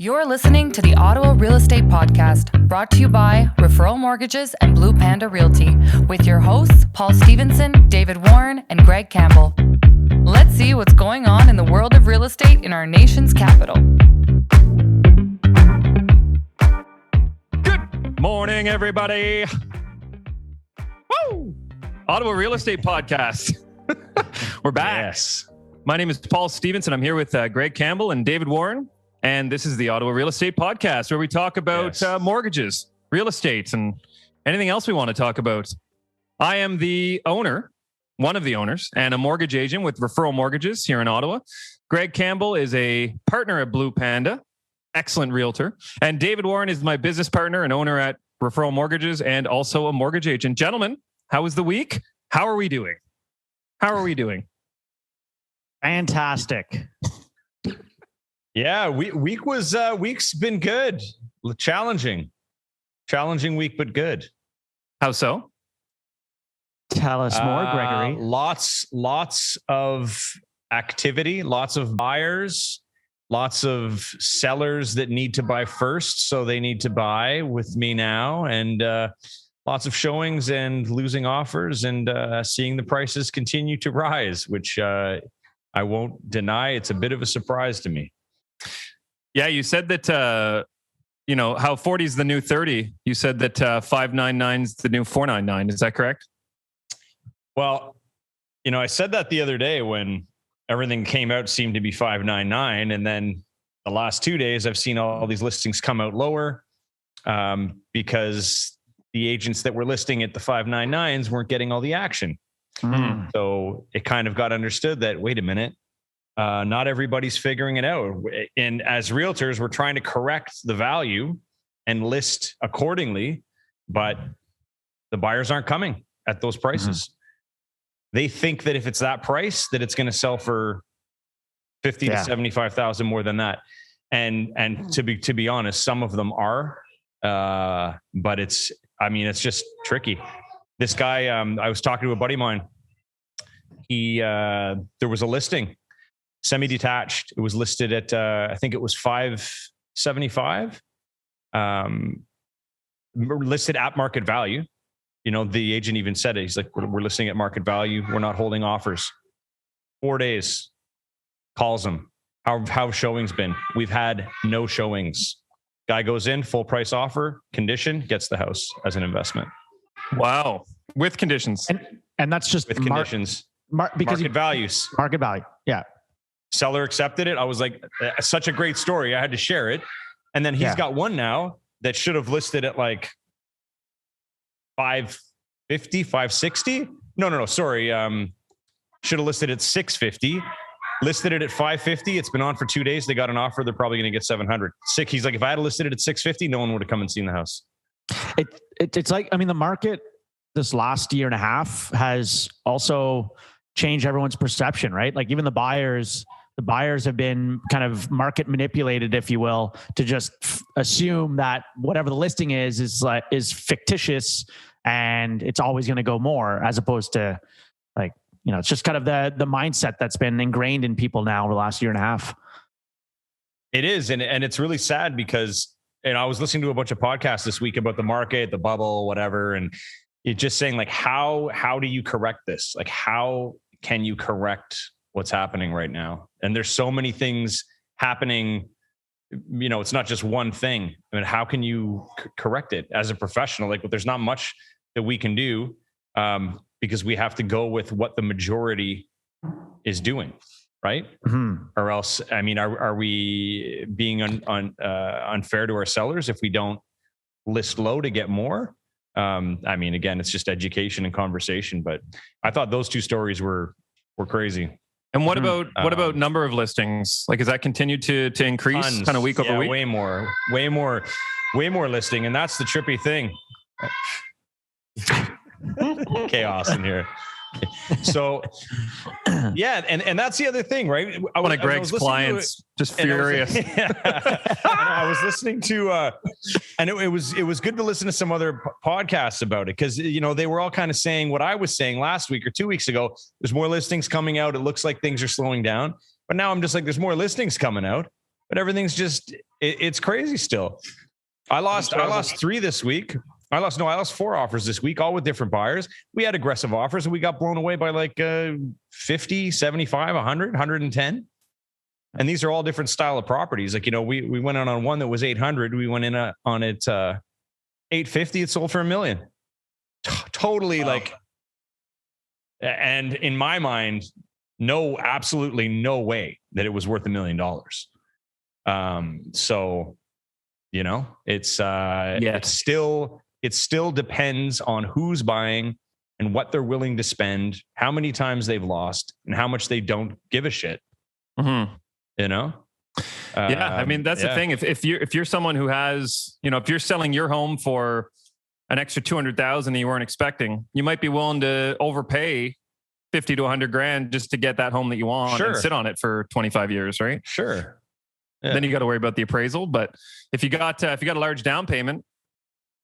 You're listening to the Ottawa Real Estate Podcast, brought to you by Referral Mortgages and Blue Panda Realty, with your hosts, Paul Stevenson, David Warren, and Greg Campbell. Let's see what's going on in the world of real estate in our nation's capital. Good morning, everybody. Woo! Ottawa Real Estate Podcast. We're back. Yes. My name is Paul Stevenson. I'm here with Greg Campbell and David Warren. And this is the Ottawa Real Estate Podcast, where we talk about mortgages, real estate, and anything else we want to talk about. I am the owner, one of the owners, and a mortgage agent with Referral Mortgages here in Ottawa. Greg Campbell is a partner at Blue Panda, excellent realtor. And David Warren is my business partner and owner at Referral Mortgages and also a mortgage agent. Gentlemen, how was the week? How are we doing? Fantastic. Yeah, week's been good. Challenging week, but good. How so? Tell us more, Gregory. Lots of activity, lots of buyers, lots of sellers that need to buy first, so they need to buy with me now, and lots of showings and losing offers, and seeing the prices continue to rise, which I won't deny. It's a bit of a surprise to me. Yeah, you said that, how 40 is the new 30. You said that 599 is the new 499. Is that correct? Well, I said that the other day when everything came out, seemed to be 599. And then the last 2 days, I've seen all these listings come out lower because the agents that were listing at the 599s weren't getting all the action. Mm. So it kind of got understood that, wait a minute, not everybody's figuring it out. And as realtors, we're trying to correct the value and list accordingly, but the buyers aren't coming at those prices. Mm-hmm. They think that if it's that price, that it's going to sell for 50 to 75,000 more than that. And to be honest, some of them are, but it's just tricky. This guy, I was talking to a buddy of mine. There was a listing, semi-detached. It was listed at, I think it was 575, listed at market value. The agent even said it. He's like, we're listing at market value. We're not holding offers. 4 days, calls him. How showings been? We've had no showings. Guy goes in, full price offer, condition, gets the house as an investment. Wow. With conditions. And that's just with conditions. Because market values. Market value. Yeah. Seller accepted it. I was like, such a great story. I had to share it. And then he's got one now that should have listed at like 550, 560. No. Sorry. Should have listed at 650. Listed it at 550. It's been on for 2 days. They got an offer. They're probably going to get 700. He's like, if I had listed it at 650, no one would have come and seen the house. It's like, the market this last year and a half has also changed everyone's perception, right? Like even the buyers have been kind of market manipulated, if you will, to just assume that whatever the listing is fictitious and it's always going to go more, as opposed to it's just kind of the mindset that's been ingrained in people now over the last year and a half. It is. And it's really sad because, I was listening to a bunch of podcasts this week about the market, the bubble, whatever. And it's just saying like, how do you correct this? Like, how can you correct what's happening right now? And there's so many things happening. It's not just one thing. How can you correct it as a professional? Like, there's not much that we can do because we have to go with what the majority is doing, right? Mm-hmm. Or else, are we being unfair to our sellers if we don't list low to get more? Again, it's just education and conversation, but I thought those two stories were crazy. And what about number of listings? Like, has that continued to increase tons, kind of week over week? Way more listing. And that's the trippy thing. Chaos in here. So and that's the other thing, right? One of Greg's clients just furious. I was listening to and it was good to listen to some other podcasts about it, because they were all kind of saying what I was saying last week or 2 weeks ago. There's more listings coming out. It looks like things are slowing down. But now I'm just like, there's more listings coming out. but everything's just, it's crazy still. I lost 3 this week. I lost 4 offers this week, all with different buyers. We had aggressive offers and we got blown away by like 50, 75, 100, 110. And these are all different style of properties. Like, we went on one that was 800. We went in on it 850. It sold for $1 million. Totally like, and in my mind, absolutely no way that it was worth $1 million. So, it still depends on who's buying and what they're willing to spend, how many times they've lost, and how much they don't give a shit. Mm-hmm. I mean, that's the thing. If you're someone who has, if you're selling your home for an extra 200,000 that you weren't expecting, you might be willing to overpay 50 to 100 grand just to get that home that you want and sit on it for 25 years, right? Sure. Yeah. Then you got to worry about the appraisal. But if you got a large down payment,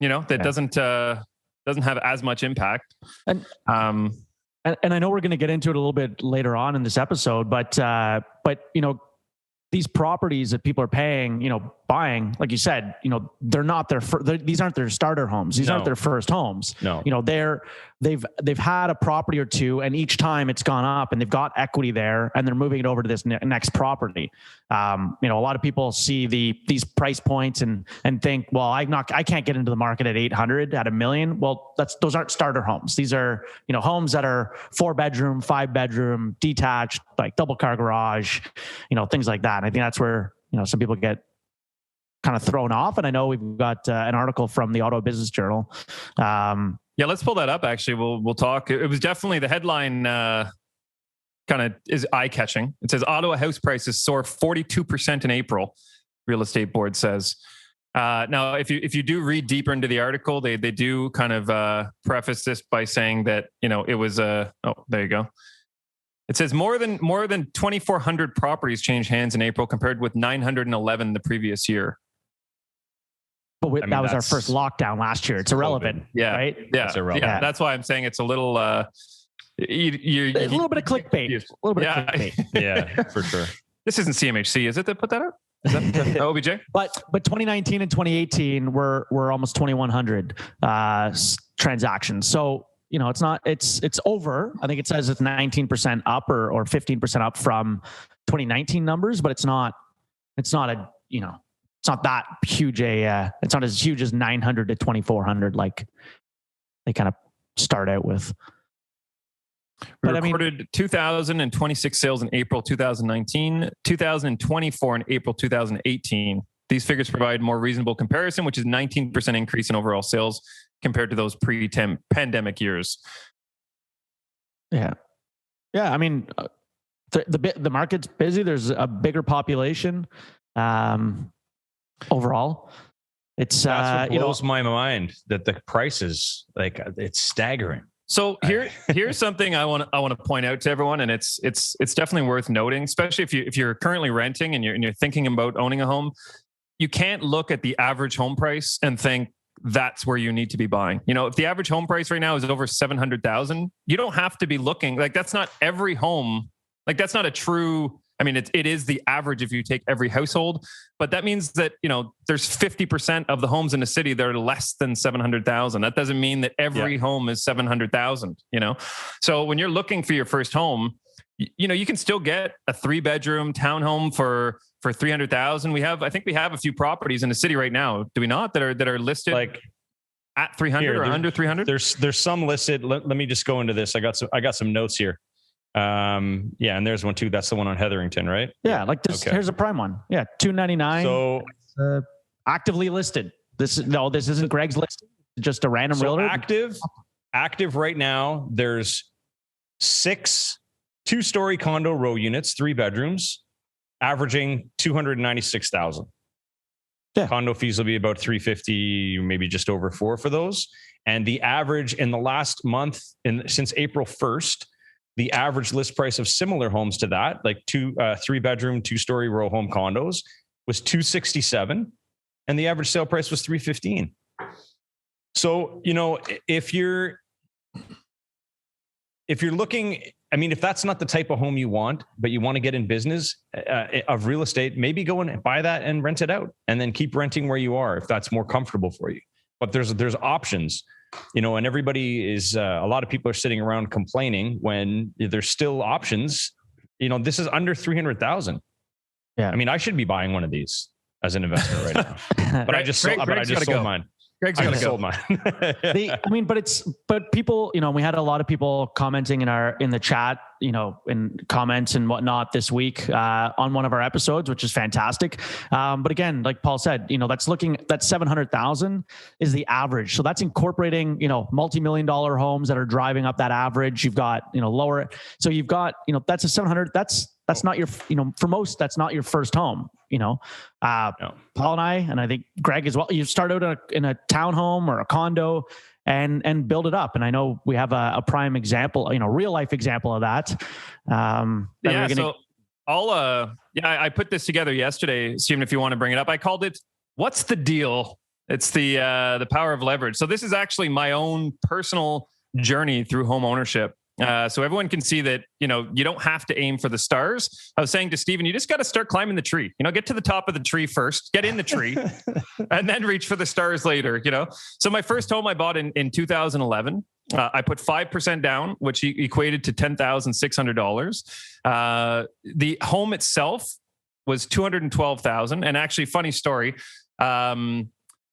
that doesn't have as much impact. And I know we're going to get into it a little bit later on in this episode, but these properties that people are paying, buying, like you said, they're not these aren't their starter homes. These aren't their first homes. No, they've had a property or two, and each time it's gone up, and they've got equity there, and they're moving it over to this next property. A lot of people see these price points and think, well, I can't get into the market at 800, at $1 million. Well, those aren't starter homes. These are homes that are 4-bedroom, 5-bedroom, detached, like double car garage, things like that. And I think that's where some people get kind of thrown off. And I know we've got an article from the Ottawa Business Journal. Let's pull that up. Actually, we'll talk. It was definitely the headline kind of is eye-catching. It says Ottawa house prices soar 42% in April, Real Estate Board says. Now, if you do read deeper into the article, they do kind of preface this by saying that, it was there you go. It says more than 2,400 properties changed hands in April compared with 911 the previous year. But that was our first lockdown last year. It's irrelevant. Yeah. Right? Yeah. It's irrelevant. Yeah. That's why I'm saying it's a little, a little bit of clickbait. A little bit of clickbait. Yeah, for sure. This isn't CMHC, is it, that put that up? Is that OBJ? But 2019 and 2018 were almost 2,100 transactions. So, it's over. I think it says it's 19% up or 15% up from 2019 numbers, but it's not that huge. It's not as huge as 900 to 2,400, like they kind of start out with. We recorded 2,026 sales in April 2019, 2,024 in April 2018. These figures provide more reasonable comparison, which is 19% increase in overall sales compared to those pre-pandemic years. Yeah. I mean, the market's busy. There's a bigger population. Overall, that's what blows my mind, that the prices, like, it's staggering. So here's something I want to point out to everyone, and it's definitely worth noting, especially if you're currently renting and you're thinking about owning a home. You can't look at the average home price and think that's where you need to be buying. If the average home price right now is over 700,000, you don't have to be looking. Like, that's not every home. Like, that's not a true. I mean, it is the average if you take every household, but that means that, there's 50% of the homes in the city that are less than 700,000. That doesn't mean that every home is 700,000, So when you're looking for your first home, you can still get a 3-bedroom townhome for 300,000. I think we have a few properties in the city right now. Do we not that are listed like at 300 or under 300? There's some listed. Let me just go into this. I got some notes here. And there's one too. That's the one on Hetherington, right? Yeah, like this. Okay. Here's a prime one. Yeah, $299. So actively listed. This isn't Greg's list. Just a random realtor. Active right now. There's 6 2-story condo row units, 3 bedrooms, averaging $296,000. Yeah. Condo fees will be about $350, maybe just over $4 for those. And the average in the last month, since April 1st. The average list price of similar homes to that, like 3-bedroom, 2-story row home condos, was $267, and the average sale price was $315. So, if you're looking, I mean, if that's not the type of home you want, but you want to get in business of real estate, maybe go and buy that and rent it out and then keep renting where you are if that's more comfortable for you. But there's options, you know, and everybody is, a lot of people are sitting around complaining when there's still options. You know, this is under 300,000. Yeah. I mean, I should be buying one of these as an investor right now, but I just sold mine. Greg's got to go. Mine. But people, you know, we had a lot of people commenting in the chat, you know, in comments and whatnot this week on one of our episodes, which is fantastic. But again, like Paul said, you know, that 700,000 is the average. So that's incorporating, you know, multi-million-dollar homes that are driving up that average. You've got, you know, lower. So you've got, you know, that's a 700. That's not your, you know, for most, that's not your first home, you know. No. Paul and I think Greg as well, you start out in a townhome or a condo and build it up. And I know we have a prime example, you know, real life example of that. I put this together yesterday, Stephen, if you want to bring it up. I called it, "What's the Deal?" It's the power of leverage. So this is actually my own personal journey through home ownership. So everyone can see that, you know, you don't have to aim for the stars. I was saying to Stephen, you just got to start climbing the tree, you know, get to the top of the tree first, get in the tree and then reach for the stars later, you know? So my first home I bought in 2011, I put 5% down, which equated to $10,600. The home itself was $212,000. And actually, funny story,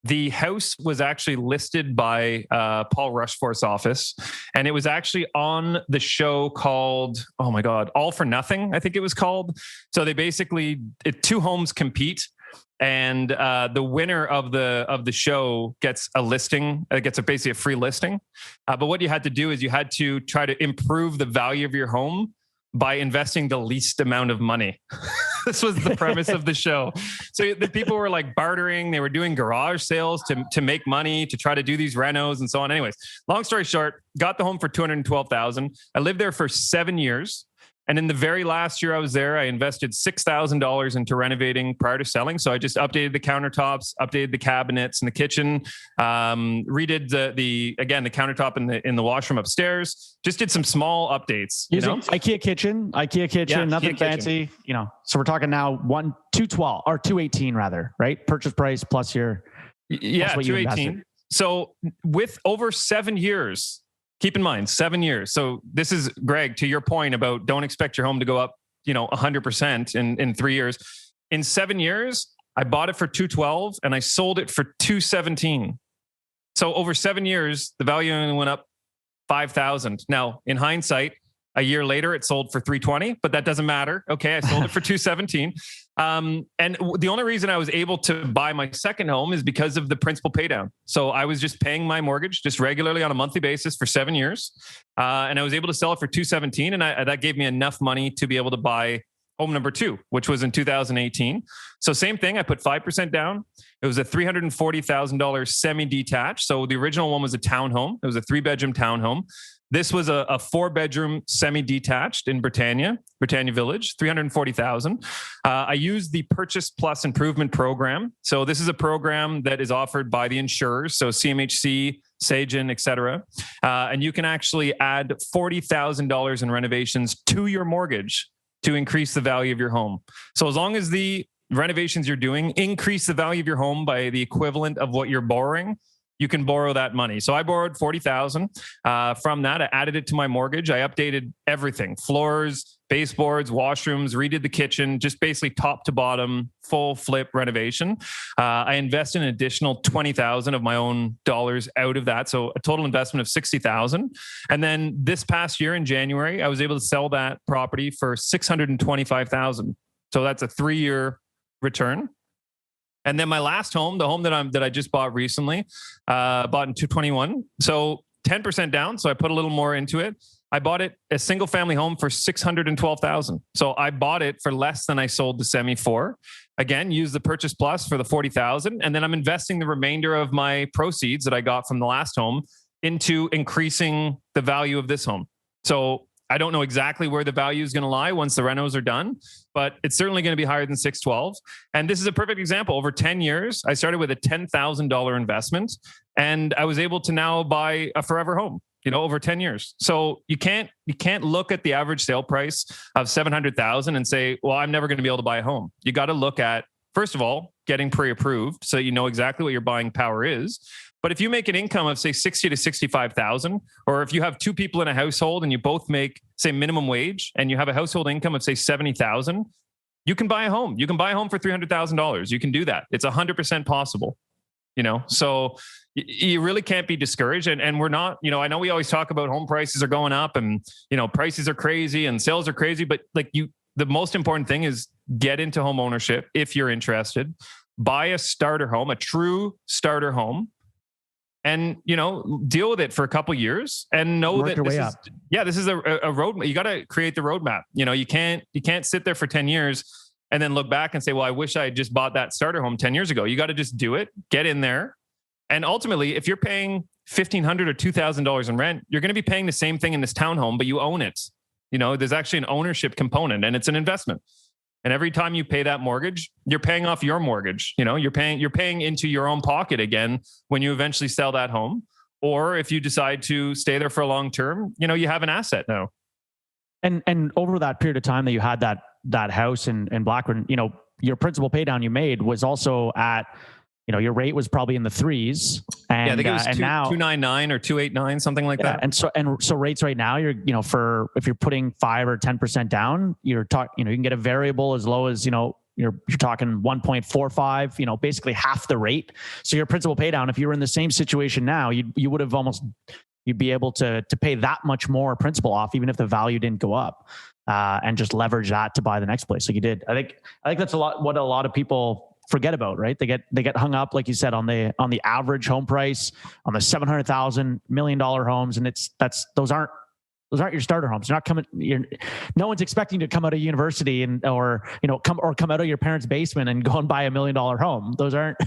the house was actually listed by Paul Rushforth's office, and it was actually on the show called, oh my God, All for Nothing, I think it was called. So they basically, two homes compete, and the winner of the show gets a listing, basically a free listing. But what you had to do is you had to try to improve the value of your home by investing the least amount of money. This was the premise of the show. So the people were like bartering. They were doing garage sales to make money, to try to do these renos and so on. Anyways, long story short, got the home for $212,000. I lived there for 7 years. And in the very last year I was there, I invested $6,000 into renovating prior to selling. So I just updated the countertops, updated the cabinets in the kitchen, redid the countertop in the washroom upstairs. Just did some small updates. Using IKEA kitchen, nothing fancy. Kitchen. You know, so we're talking now 212 or 218 rather, right? Purchase price plus your 218. So with over 7 years. Keep in mind, 7 years. So this is, Greg, to your point about don't expect your home to go up, you know, 100% in 3 years. In 7 years, I bought it for $212 and I sold it for $217. So over 7 years, the value only went up $5,000. Now, in hindsight, a year later, it sold for $320, but that doesn't matter. Okay, I sold it for $217. And the only reason I was able to buy my second home is because of the principal pay down. So I was just paying my mortgage just regularly on a monthly basis for 7 years. And I was able to sell it for $217. And that gave me enough money to be able to buy home number 2, which was in 2018. So same thing, I put 5% down. It was a $340,000 semi-detached. So the original one was a townhome. It was a 3-bedroom townhome. This was a 4-bedroom semi-detached in Britannia Village, $340,000. I used the Purchase Plus Improvement Program. So this is a program that is offered by the insurers, so CMHC, Sagen, et cetera. And you can actually add $40,000 in renovations to your mortgage to increase the value of your home. So as long as the renovations you're doing increase the value of your home by the equivalent of what you're borrowing, you can borrow that money. So I borrowed $40,000 from that. I added it to my mortgage. I updated everything: floors, baseboards, washrooms, redid the kitchen, just basically top to bottom, full flip renovation. I invested an additional $20,000 of my own dollars out of that. So a total investment of $60,000. And then this past year in January, I was able to sell that property for $625,000. So that's a 3-year return. And then my last home, the home that I just bought recently, bought in 2021. So 10% down. So I put a little more into it. I bought it a single family home for $612,000. So I bought it for less than I sold the semi for. Again, use the Purchase Plus for the $40,000. And then I'm investing the remainder of my proceeds that I got from the last home into increasing the value of this home. So I don't know exactly where the value is going to lie once the renos are done, but it's certainly going to be higher than 612. And this is a perfect example. Over 10 years, I started with a $10,000 investment and I was able to now buy a forever home. over 10 years. So you can't look at the average sale price of 700,000 and say, well, I'm never going to be able to buy a home. You got to look at, first of all, getting pre-approved so you know exactly what your buying power is. But if you make an income of say 60 to 65,000, or if you have two people in a household and you both make say minimum wage and you have a household income of say 70,000, you can buy a home. You can buy a home for $300,000. You can do that. It's 100% possible. So you really can't be discouraged. And we're not, I know we always talk about home prices are going up and, prices are crazy and sales are crazy, but the most important thing is get into home ownership if you're interested. Buy a starter home, a true starter home, and deal with it for a couple years and know Work that this is a roadmap. You got to create the roadmap. You can't sit there for 10 years and then look back and say, well, I wish I had just bought that starter home 10 years ago. You got to just do it, get in there. And ultimately, if you're paying $1,500 or $2,000 in rent, you're going to be paying the same thing in this townhome, but you own it. There's actually an ownership component and it's an investment. And every time you pay that mortgage, you're paying off your mortgage. You're paying into your own pocket again when you eventually sell that home. Or if you decide to stay there for a long term, you have an asset now. And over that period of time that you had that house in Blackburn, your principal pay down you made was also at, your rate was probably in the threes. And I think it was and now 299 or 289, something like that. And so rates right now, you're, if you're putting 5 or 10% down, you can get a variable as low as, you're talking 1.45, basically half the rate. So your principal pay down, if you were in the same situation now, you would have you'd be able to pay that much more principal off, even if the value didn't go up, and just leverage that to buy the next place like you did. I think that's what a lot of people forget about, right? They get hung up, like you said, on the average home price, on the $700,000 $1 million homes, and those aren't your starter homes. You're not coming. No one's expecting you to come out of university or come out of your parents' basement and go and buy $1 million home. Those aren't,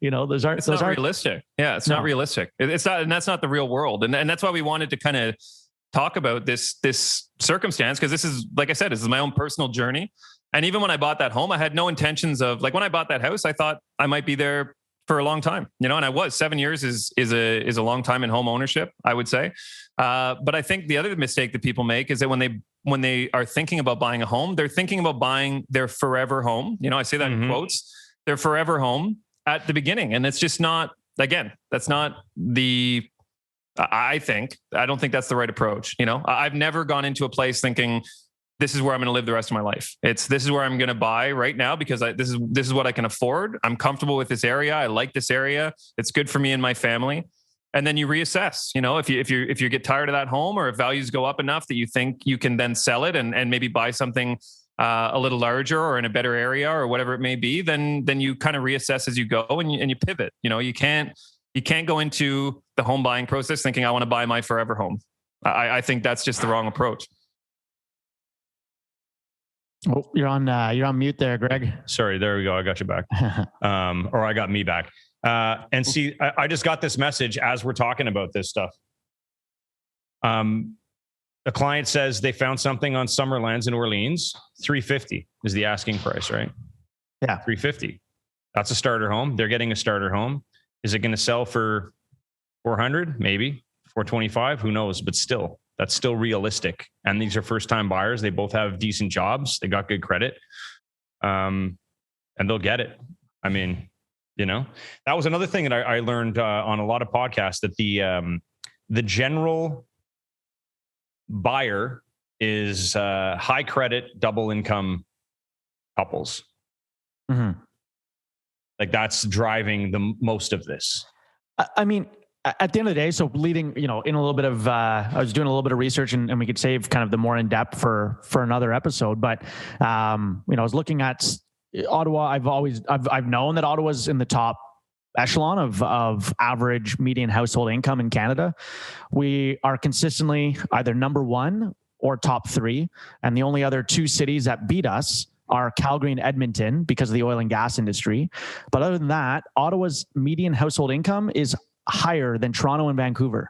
It's not realistic. Yeah, it's not realistic. It's not, and that's not the real world. And that's why we wanted to kind of talk about this circumstance, because this is, like I said, this is my own personal journey. And even when I bought that home, I had no intentions of, like, when I bought that house, I thought I might be there for a long time, and I was. 7 years is a long time in home ownership, I would say. But I think the other mistake that people make is that when they are thinking about buying a home, they're thinking about buying their forever home. I say that in quotes, their forever home at the beginning. And it's just not, again, that's not I don't think that's the right approach. I've never gone into a place thinking, this is where I'm going to live the rest of my life. This is where I'm going to buy right now because this is what I can afford. I'm comfortable with this area. I like this area. It's good for me and my family. And then you reassess. If you get tired of that home, or if values go up enough that you think you can then sell it and maybe buy something a little larger or in a better area or whatever it may be, then you kind of reassess as you go and you pivot. You can't go into the home buying process thinking I want to buy my forever home. I think that's just the wrong approach. Oh, you're on mute there, Greg. Sorry, there we go. I got you back. Or I got me back. And see, I just got this message as we're talking about this stuff. The client says they found something on Summerlands in Orleans. $350 is the asking price, right? Yeah, $350. That's a starter home. They're getting a starter home. Is it going to sell for $400? Maybe $425. Who knows? But still, that's still realistic. And these are first-time buyers. They both have decent jobs. They got good credit, and they'll get it. I mean, that was another thing that I learned on a lot of podcasts, that the general buyer is high credit, double income couples. Mm-hmm. Like, that's driving the most of this. I mean, at the end of the day, so leading, in a little bit of, I was doing a little bit of research and we could save kind of the more in depth for another episode. But, I was looking at Ottawa. I've known that Ottawa's in the top echelon of average median household income in Canada. We are consistently either number one or top three. And the only other two cities that beat us are Calgary and Edmonton because of the oil and gas industry. But other than that, Ottawa's median household income is higher than Toronto and Vancouver.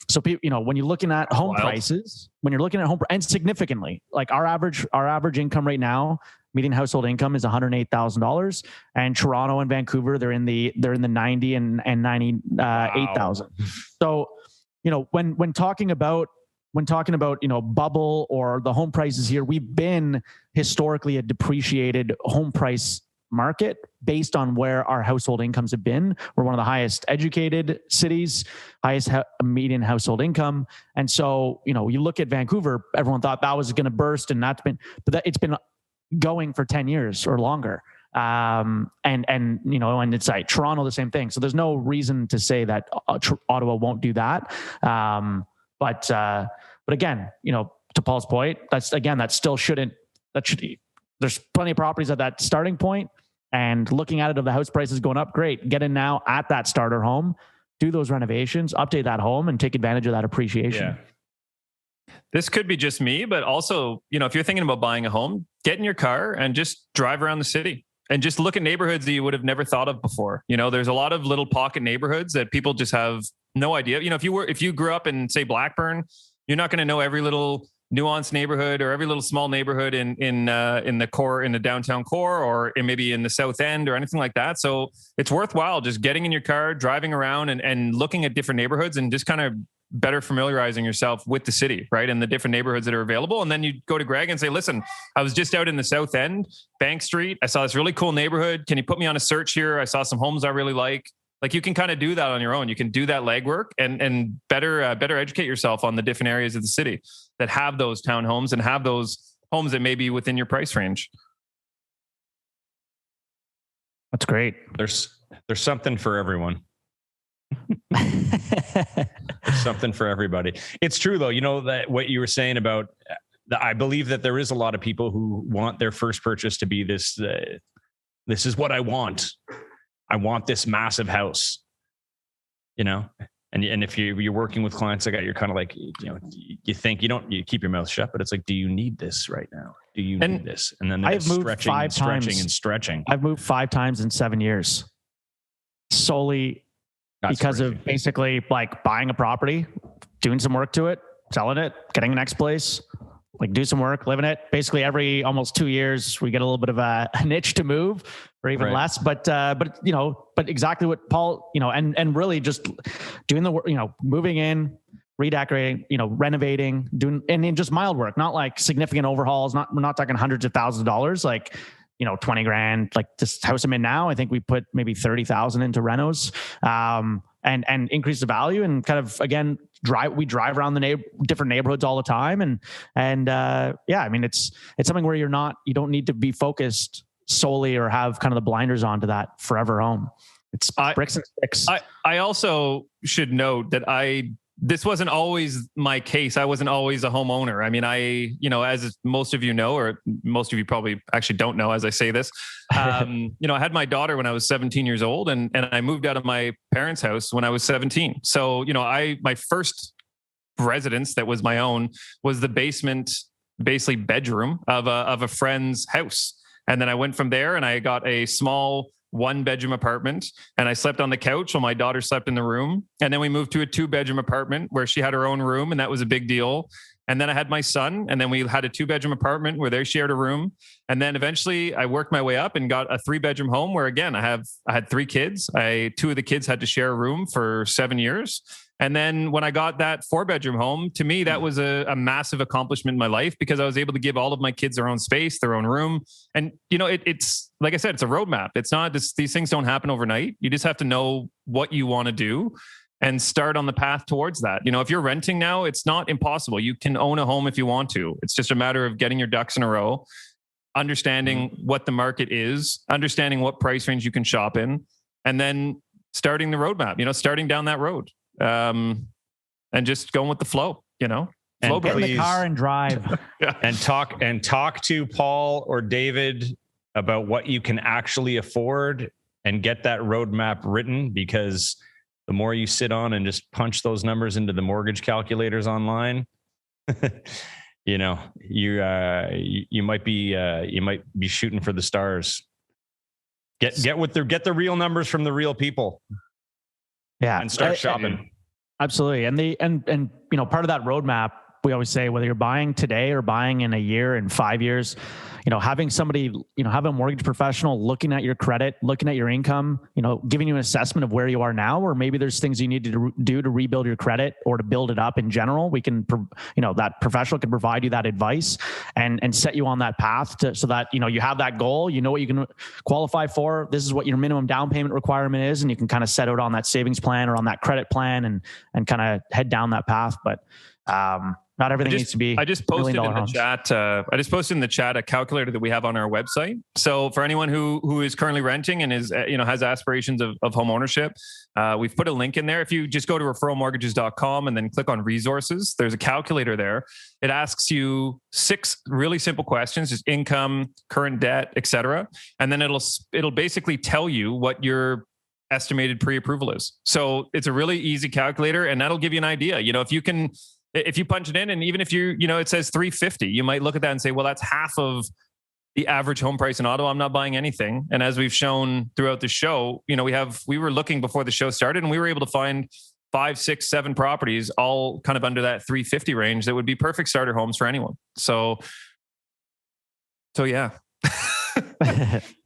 So, when you're looking at home prices, and significantly, like our average income right now, median household income is $108,000, and Toronto and Vancouver, they're in the 90 and 98,000. So, when talking about bubble or the home prices here, we've been historically a depreciated home price market based on where our household incomes have been. We're one of the highest educated cities, highest median household income. And so, you look at Vancouver, everyone thought that was going to burst, and it's been going for 10 years or longer. And it's like Toronto, the same thing. So there's no reason to say that Ottawa won't do that. But again, to Paul's point, there's plenty of properties at that starting point, and looking at it, if the house price is going up, great. Get in now at that starter home, do those renovations, update that home, and take advantage of that appreciation. Yeah. This could be just me, but also, if you're thinking about buying a home, get in your car and just drive around the city and just look at neighborhoods that you would have never thought of before. There's a lot of little pocket neighborhoods that people just have no idea. If you grew up in, say, Blackburn, you're not going to know every little nuanced neighborhood or every little small neighborhood in the core, in the downtown core, or maybe in the South End or anything like that. So it's worthwhile just getting in your car, driving around and looking at different neighborhoods and just kind of better familiarizing yourself with the city, right? And the different neighborhoods that are available. And then you go to Greg and say, listen, I was just out in the South End, Bank Street. I saw this really cool neighborhood. Can you put me on a search here? I saw some homes I really like. Like, you can kind of do that on your own. You can do that legwork and better educate yourself on the different areas of the city that have those townhomes and have those homes that may be within your price range. That's great. There's something for everyone. There's something for everybody. It's true though. That what you were saying about, I believe that there is a lot of people who want their first purchase to be this. This is what I want. I want this massive house, and if you're working with clients like that, you're kind of like, you think you keep your mouth shut, but it's like, do you need this right now? Do you need this? And then I've moved stretching five and stretching times. and stretching. I've moved 5 times in 7 years, solely because of basically like buying a property, doing some work to it, selling it, getting the next place, like do some work, live in it. Basically every almost 2 years, we get a little bit of a niche to move, or even less. But exactly what Paul, and really just doing the work, moving in, redecorating, renovating, doing, and just mild work, not like significant overhauls. We're not talking hundreds of thousands of dollars, like, $20,000, like this house I'm in now. I think we put maybe 30,000 into renos, and increase the value, and kind of, again, we drive around the different neighborhoods all the time. It's something where you don't need to be focused solely or have kind of the blinders on to that forever home. It's bricks and sticks. I also should note that this wasn't always my case. I wasn't always a homeowner. I mean, as most of you know, or most of you probably actually don't know as I say this, I had my daughter when I was 17 years old, and I moved out of my parents' house when I was 17. So, my first residence that was my own was the basement, basically bedroom of a friend's house. And then I went from there and I got a small 1-bedroom apartment, and I slept on the couch while my daughter slept in the room. And then we moved to a 2-bedroom apartment where she had her own room, and that was a big deal. And then I had my son, and then we had a 2-bedroom apartment where they shared a room. And then eventually I worked my way up and got a 3-bedroom home where, again, I had 3 kids. 2 of the kids had to share a room for 7 years. And then when I got that 4-bedroom home, to me, that was a massive accomplishment in my life, because I was able to give all of my kids their own space, their own room. And, it's like I said, it's a roadmap. It's not these things don't happen overnight. You just have to know what you want to do and start on the path towards that. If you're renting now, it's not impossible. You can own a home if you want to. It's just a matter of getting your ducks in a row, understanding what the market is, understanding what price range you can shop in, and then starting the roadmap, starting down that road. And just going with the flow, flow. And get in the car and drive. and talk to Paul or David about what you can actually afford, and get that roadmap written, because the more you sit on and just punch those numbers into the mortgage calculators online, you might be shooting for the stars. Get the real numbers from the real people. Yeah. And start shopping. Absolutely. And part of that roadmap, we always say, whether you're buying today or buying in a year and 5 years, having somebody, have a mortgage professional looking at your credit, looking at your income, giving you an assessment of where you are now, or maybe there's things you need to do to rebuild your credit or to build it up in general. We can, that professional can provide you that advice and set you on that path so that, you have that goal, what you can qualify for. This is what your minimum down payment requirement is. And you can kind of set out on that savings plan or on that credit plan and kind of head down that path. But, not everything needs to be. I just posted in the chat. I just posted in the chat a calculator that we have on our website. So for anyone who is currently renting and is has aspirations of home ownership, we've put a link in there. If you just go to referralmortgages.com and then click on resources, there's a calculator there. It asks you 6 really simple questions: just income, current debt, etc. And then it'll basically tell you what your estimated pre-approval is. So it's a really easy calculator, and that'll give you an idea. If you punch it in, and even if it says 350, you might look at that and say, well, that's half of the average home price in Ottawa. I'm not buying anything. And as we've shown throughout the show, we were looking before the show started, and we were able to find 5, 6, 7 properties, all kind of under that 350 range that would be perfect starter homes for anyone. So yeah.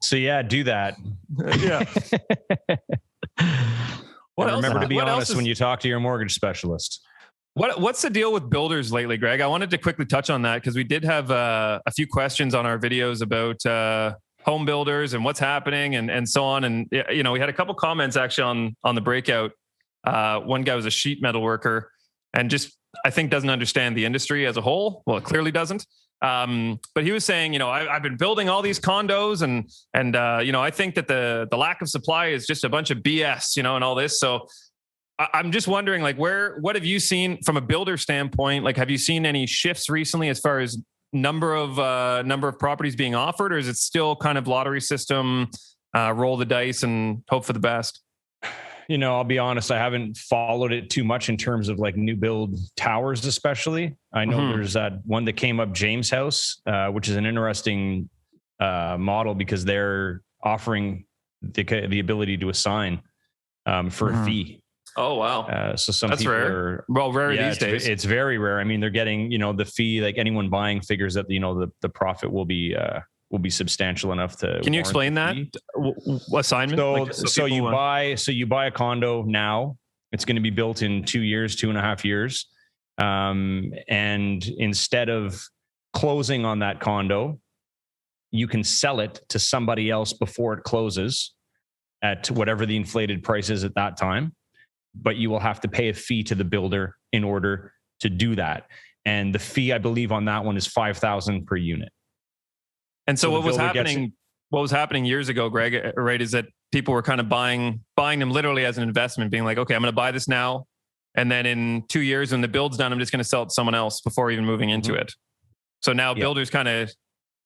So yeah, do that. Yeah. Remember to be honest when you talk to your mortgage specialist. What's the deal with builders lately, Greg? I wanted to quickly touch on that because we did have a few questions on our videos about home builders and what's happening and so on. And we had a couple comments actually on the breakout. One guy was a sheet metal worker and just I think doesn't understand the industry as a whole. Well, it clearly doesn't. But he was saying, I've been building all these condos and I think that the lack of supply is just a bunch of BS, and all this. So I'm just wondering, what have you seen from a builder standpoint? Like, have you seen any shifts recently as far as number of properties being offered, or is it still kind of lottery system, roll the dice and hope for the best? I'll be honest, I haven't followed it too much in terms of new build towers, especially. I know there's that one that came up, James House, which is an interesting model because they're offering the ability to assign for a fee. Oh, wow. So some That's people rare. Rare these days. It's very rare. I mean, they're getting, the fee, like anyone buying figures that, the profit will be substantial enough to. Can you explain that assignment? So you buy a condo now. It's going to be built in 2.5 years. And instead of closing on that condo, you can sell it to somebody else before it closes at whatever the inflated price is at that time. But you will have to pay a fee to the builder in order to do that. And the fee, I believe, on that one is $5,000 per unit. And so what was happening years ago, Greg, right, is that people were kind of buying them literally as an investment, being like, okay, I'm going to buy this now. And then in 2 years, when the build's done, I'm just going to sell it to someone else before even moving into it. So now builders kind of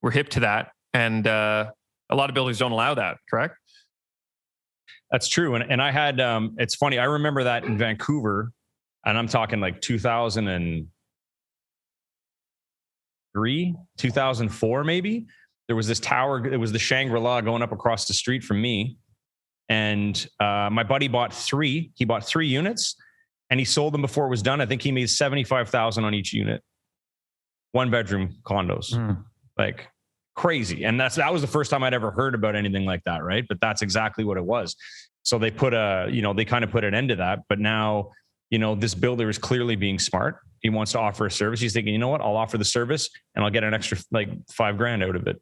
were hip to that. And a lot of builders don't allow that, correct? That's true. And I had, it's funny. I remember that in Vancouver, and I'm talking 2003, 2004, maybe. There was this tower. It was the Shangri-La going up across the street from me. And my buddy bought 3. He bought 3 units and he sold them before it was done. I think he made $75,000 on each unit. 1-bedroom condos. Like crazy. And that was the first time I'd ever heard about anything like that. Right. But that's exactly what it was. So they put they kind of put an end to that. But now, this builder is clearly being smart. He wants to offer a service. He's thinking, you know what, I'll offer the service and I'll get an extra $5,000 out of it.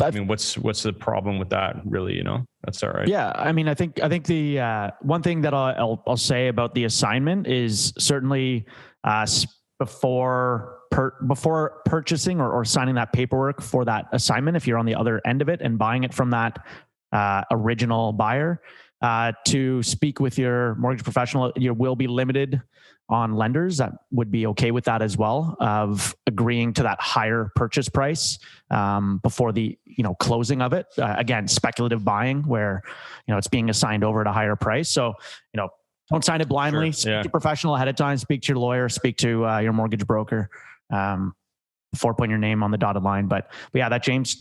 I mean, what's the problem with that really? That's all right. Yeah. I mean, I think the one thing that I'll say about the assignment is certainly before purchasing or signing that paperwork for that assignment, if you're on the other end of it and buying it from that original buyer, to speak with your mortgage professional. You will be limited on lenders that would be okay with that as well, of agreeing to that higher purchase price before the closing of it. Again, speculative buying where it's being assigned over at a higher price. So don't sign it blindly. Speak to a professional ahead of time. Speak to your lawyer. Speak to your mortgage broker before putting your name on the dotted line. But yeah, that James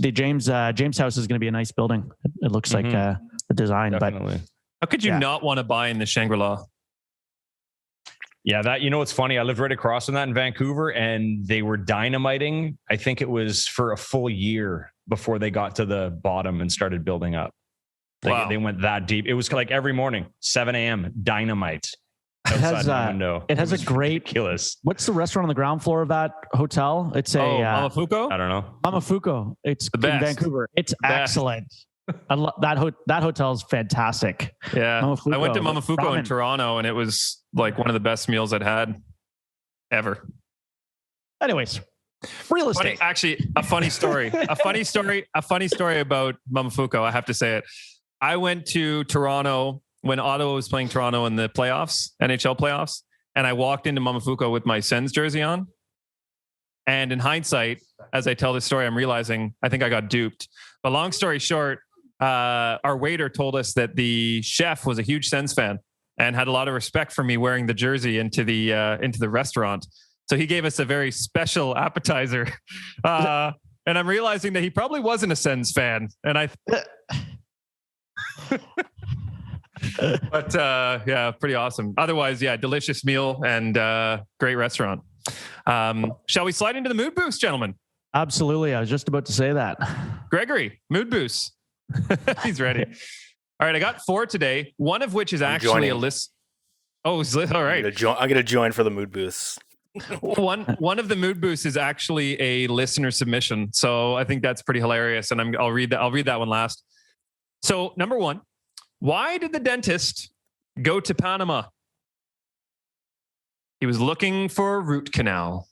house is going to be a nice building. It looks like the design. Definitely. But how could you not want to buy in the Shangri-La? Yeah, that, you know, it's funny. I lived right across from that in Vancouver, and they were dynamiting. I think it was for a full year before they got to the bottom and started building up. Like, they went that deep. It was like every morning, 7 a.m., dynamite. It has a great, ridiculous. What's the restaurant on the ground floor of that hotel? It's Momofuko? I don't know. Momofuko. It's in Vancouver. It's excellent. That hotel is fantastic. Yeah. Momofuko. I went to Momofuko in Toronto, and it was like one of the best meals I'd had ever. Anyways, real estate. A funny story about Momofuko. I have to say it. I went to Toronto when Ottawa was playing Toronto in the playoffs, NHL playoffs, and I walked into Momofuko with my Sens jersey on. And in hindsight, as I tell this story, I'm realizing I think I got duped. But long story short, our waiter told us that the chef was a huge Sens fan and had a lot of respect for me wearing the jersey into the restaurant. So he gave us a very special appetizer. And I'm realizing that he probably wasn't a Sens fan. And but yeah, pretty awesome. Otherwise, yeah, delicious meal and great restaurant. Shall we slide into the mood boost, gentlemen? Absolutely. I was just about to say that. Gregory, mood boost. He's ready. All right, I got 4 today. One of which is actually a list. Oh, all right. I'm gonna join for the mood boosts. One of the mood boosts is actually a listener submission, so I think that's pretty hilarious. And I'll read that one last. So, number 1, why did the dentist go to Panama? He was looking for a root canal.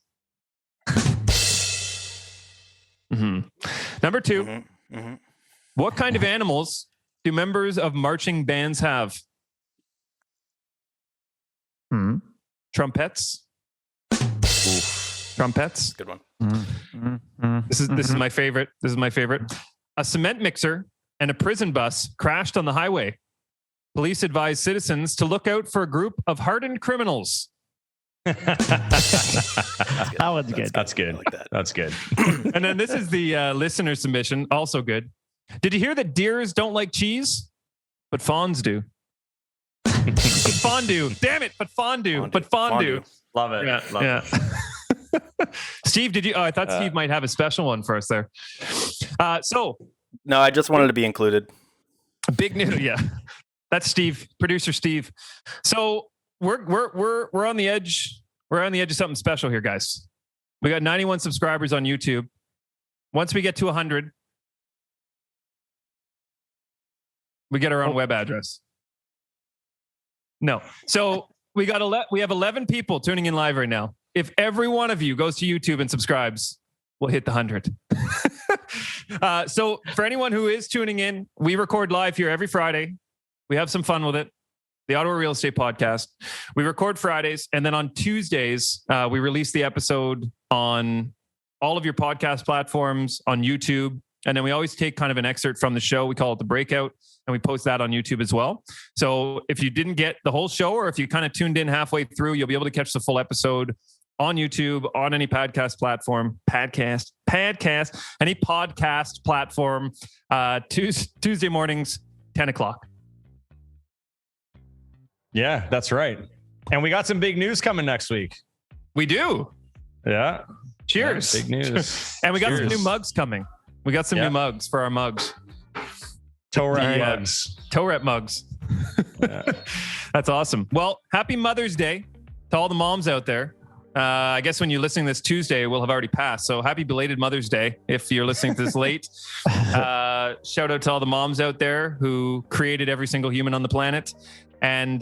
Number 2, what kind of animals do members of marching bands have? Trumpets. Trumpets. Good one. This is my favorite. A cement mixer and a prison bus crashed on the highway. Police advised citizens to look out for a group of hardened criminals. That one's good. That's good. I like that. That's good. And then this is the listener submission. Also good. Did you hear that deers don't like cheese, but fawns do? Fondue. Damn it. But fondue. Love it. Yeah. Love it. Steve, did you? Oh, I thought Steve might have a special one for us there. No, I just wanted to be included. Big news. Yeah. That's Steve, producer Steve. So we're on the edge. We're on the edge of something special here, guys. We got 91 subscribers on YouTube. Once we get to 100, we get our own web address. No. So we have 11 people tuning in live right now. If every one of you goes to YouTube and subscribes, we'll hit the 100. So for anyone who is tuning in, we record live here every Friday. We have some fun with it. The Ottawa Real Estate Podcast. We record Fridays, and then on Tuesdays, we release the episode on all of your podcast platforms, on YouTube, and then we always take kind of an excerpt from the show. We call it the breakout, and we post that on YouTube as well. So if you didn't get the whole show, or if you kind of tuned in halfway through, you'll be able to catch the full episode on YouTube, on any podcast platform, any podcast platform, Tuesday mornings, 10 o'clock. Yeah, that's right. And we got some big news coming next week. We do. Yeah. Cheers. Yeah, big news. And we got some new mugs coming. We got some new mugs for our mugs. Toe rep mugs. Yeah. That's awesome. Well, happy Mother's Day to all the moms out there. I guess when you're listening this Tuesday, we'll have already passed. So happy belated Mother's Day if you're listening to this late. Shout out to all the moms out there who created every single human on the planet. And,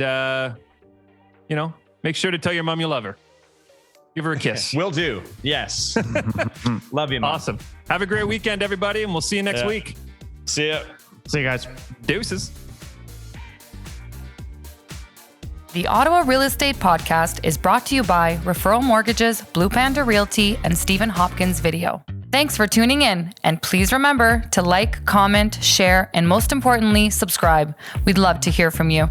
make sure to tell your mom you love her. Give her a kiss. Will do. Yes. Love you, Mom. Awesome. Have a great weekend, everybody. And we'll see you next week. See ya. See you guys. Deuces. The Ottawa Real Estate Podcast is brought to you by Referral Mortgages, Blue Panda Realty, and Stephen Hopkins Video. Thanks for tuning in, and please remember to like, comment, share, and most importantly, subscribe. We'd love to hear from you.